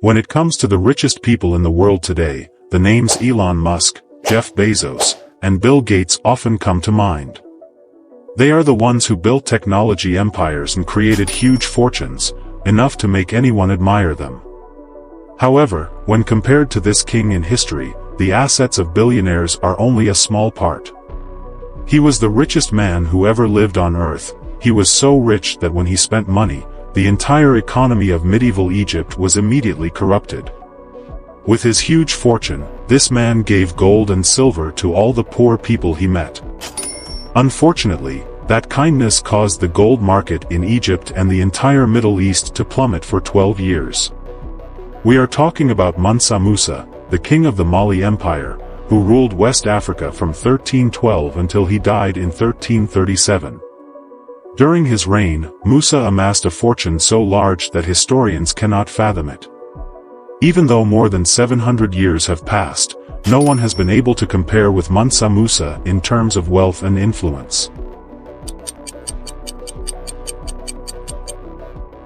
When it comes to the richest people in the world today, the names Elon Musk, Jeff Bezos, and Bill Gates often come to mind. They are the ones who built technology empires and created huge fortunes, enough to make anyone admire them. However, when compared to this king in history, the assets of billionaires are only a small part. He was the richest man who ever lived on Earth. He was so rich that when he spent money, the entire economy of medieval Egypt was immediately corrupted. With his huge fortune, this man gave gold and silver to all the poor people he met. Unfortunately, that kindness caused the gold market in Egypt and the entire Middle East to plummet for 12 years. We are talking about Mansa Musa, the king of the Mali Empire, who ruled West Africa from 1312 until he died in 1337. During his reign, Musa amassed a fortune so large that historians cannot fathom it. Even though more than 700 years have passed, no one has been able to compare with Mansa Musa in terms of wealth and influence.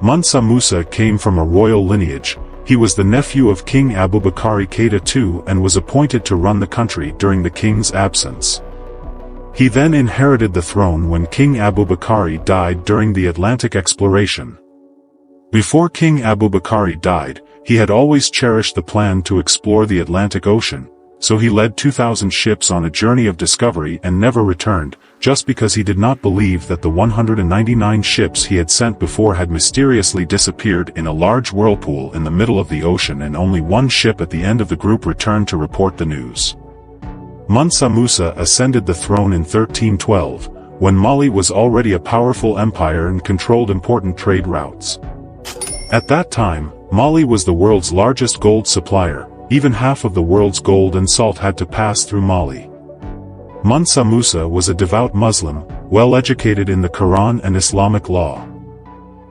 Mansa Musa came from a royal lineage. He was the nephew of King Abubakar Keita II and was appointed to run the country during the king's absence. He then inherited the throne when King Abubakar died during the Atlantic exploration. Before King Abubakar died, he had always cherished the plan to explore the Atlantic Ocean, so he led 2,000 ships on a journey of discovery and never returned, just because he did not believe that the 199 ships he had sent before had mysteriously disappeared in a large whirlpool in the middle of the ocean, and only one ship at the end of the group returned to report the news. Mansa Musa ascended the throne in 1312, when Mali was already a powerful empire and controlled important trade routes. At that time, Mali was the world's largest gold supplier. Even half of the world's gold and salt had to pass through Mali. Mansa Musa was a devout Muslim, well educated in the Quran and Islamic law.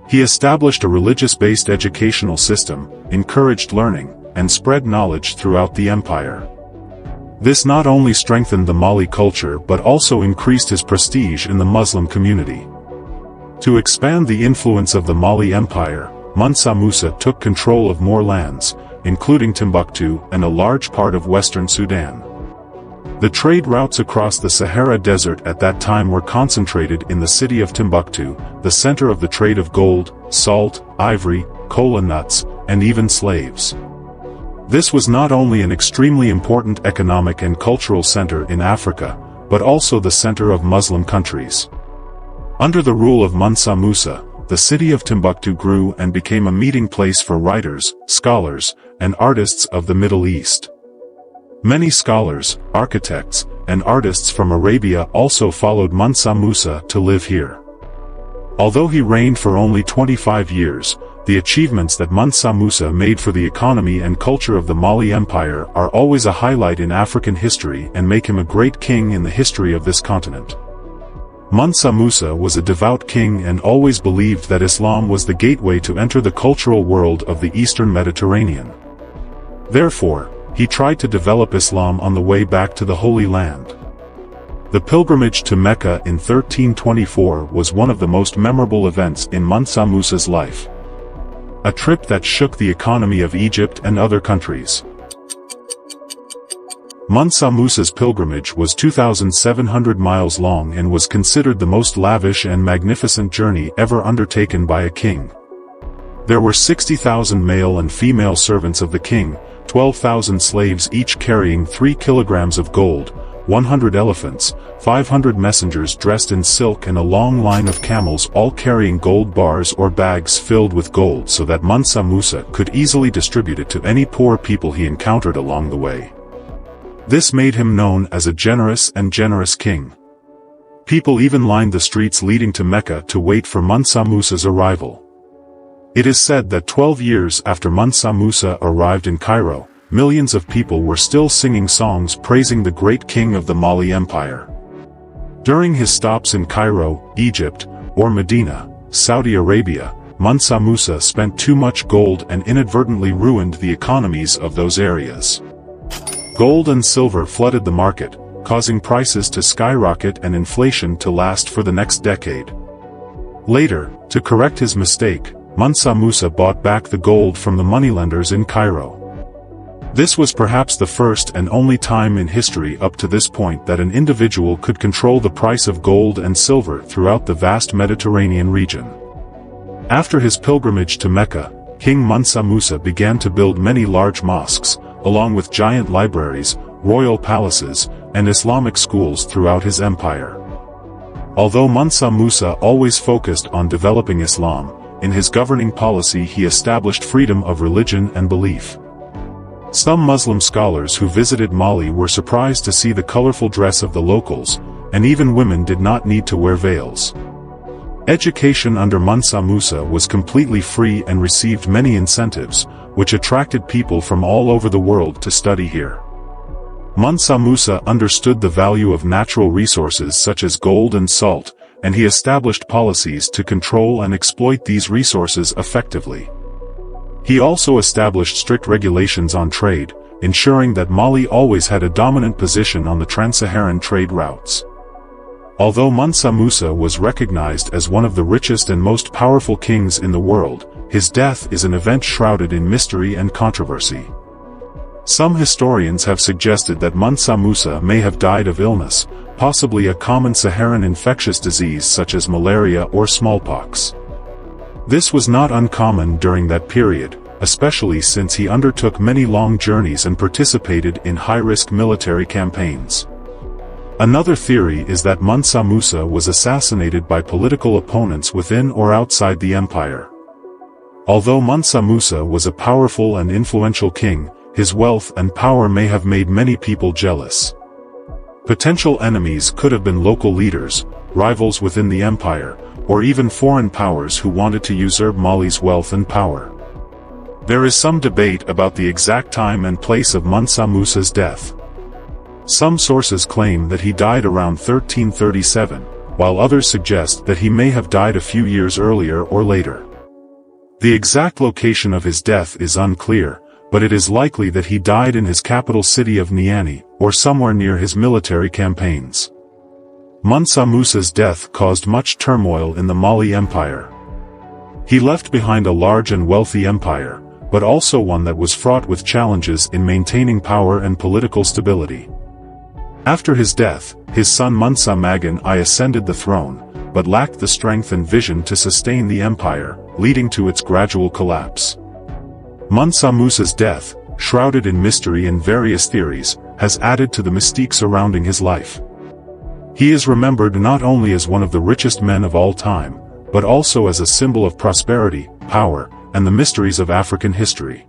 He established a religious-based educational system, encouraged learning, and spread knowledge throughout the empire. This not only strengthened the Mali culture but also increased his prestige in the Muslim community. To expand the influence of the Mali Empire, Mansa Musa took control of more lands, including Timbuktu and a large part of western Sudan. The trade routes across the Sahara Desert at that time were concentrated in the city of Timbuktu, the center of the trade of gold, salt, ivory, cola nuts, and even slaves. This was not only an extremely important economic and cultural center in Africa, but also the center of Muslim countries. Under the rule of Mansa Musa, the city of Timbuktu grew and became a meeting place for writers, scholars, and artists of the Middle East. Many scholars, architects, and artists from Arabia also followed Mansa Musa to live here. Although he reigned for only 25 years, the achievements that Mansa Musa made for the economy and culture of the Mali Empire are always a highlight in African history and make him a great king in the history of this continent. Mansa Musa was a devout king and always believed that Islam was the gateway to enter the cultural world of the Eastern Mediterranean. Therefore, he tried to develop Islam on the way back to the Holy Land. The pilgrimage to Mecca in 1324 was one of the most memorable events in Mansa Musa's life. A trip that shook the economy of Egypt and other countries. Mansa Musa's pilgrimage was 2,700 miles long and was considered the most lavish and magnificent journey ever undertaken by a king. There were 60,000 male and female servants of the king, 12,000 slaves each carrying 3 kilograms of gold, 100 elephants, 500 messengers dressed in silk, and a long line of camels all carrying gold bars or bags filled with gold so that Mansa Musa could easily distribute it to any poor people he encountered along the way. This made him known as a generous king. People even lined the streets leading to Mecca to wait for Mansa Musa's arrival. It is said that 12 years after Mansa Musa arrived in Cairo, millions of people were still singing songs praising the great king of the Mali Empire. During his stops in Cairo, Egypt, or Medina, Saudi Arabia, Mansa Musa spent too much gold and inadvertently ruined the economies of those areas. Gold and silver flooded the market, causing prices to skyrocket and inflation to last for the next decade. Later, to correct his mistake, Mansa Musa bought back the gold from the moneylenders in Cairo. This was perhaps the first and only time in history up to this point that an individual could control the price of gold and silver throughout the vast Mediterranean region. After his pilgrimage to Mecca, King Mansa Musa began to build many large mosques, along with giant libraries, royal palaces, and Islamic schools throughout his empire. Although Mansa Musa always focused on developing Islam, in his governing policy he established freedom of religion and belief. Some Muslim scholars who visited Mali were surprised to see the colorful dress of the locals, and even women did not need to wear veils. Education under Mansa Musa was completely free and received many incentives, which attracted people from all over the world to study here. Mansa Musa understood the value of natural resources such as gold and salt, and he established policies to control and exploit these resources effectively. He also established strict regulations on trade, ensuring that Mali always had a dominant position on the trans-Saharan trade routes. Although Mansa Musa was recognized as one of the richest and most powerful kings in the world, his death is an event shrouded in mystery and controversy. Some historians have suggested that Mansa Musa may have died of illness, possibly a common Saharan infectious disease such as malaria or smallpox. This was not uncommon during that period, especially since he undertook many long journeys and participated in high-risk military campaigns. Another theory is that Mansa Musa was assassinated by political opponents within or outside the empire. Although Mansa Musa was a powerful and influential king, his wealth and power may have made many people jealous. Potential enemies could have been local leaders, rivals within the empire, or even foreign powers who wanted to usurp Mali's wealth and power. There is some debate about the exact time and place of Mansa Musa's death. Some sources claim that he died around 1337, while others suggest that he may have died a few years earlier or later. The exact location of his death is unclear, but it is likely that he died in his capital city of Niani, or somewhere near his military campaigns. Mansa Musa's death caused much turmoil in the Mali Empire. He left behind a large and wealthy empire, but also one that was fraught with challenges in maintaining power and political stability. After his death, his son Mansa Magan I ascended the throne, but lacked the strength and vision to sustain the empire, leading to its gradual collapse. Mansa Musa's death, shrouded in mystery and various theories, has added to the mystique surrounding his life. He is remembered not only as one of the richest men of all time, but also as a symbol of prosperity, power, and the mysteries of African history.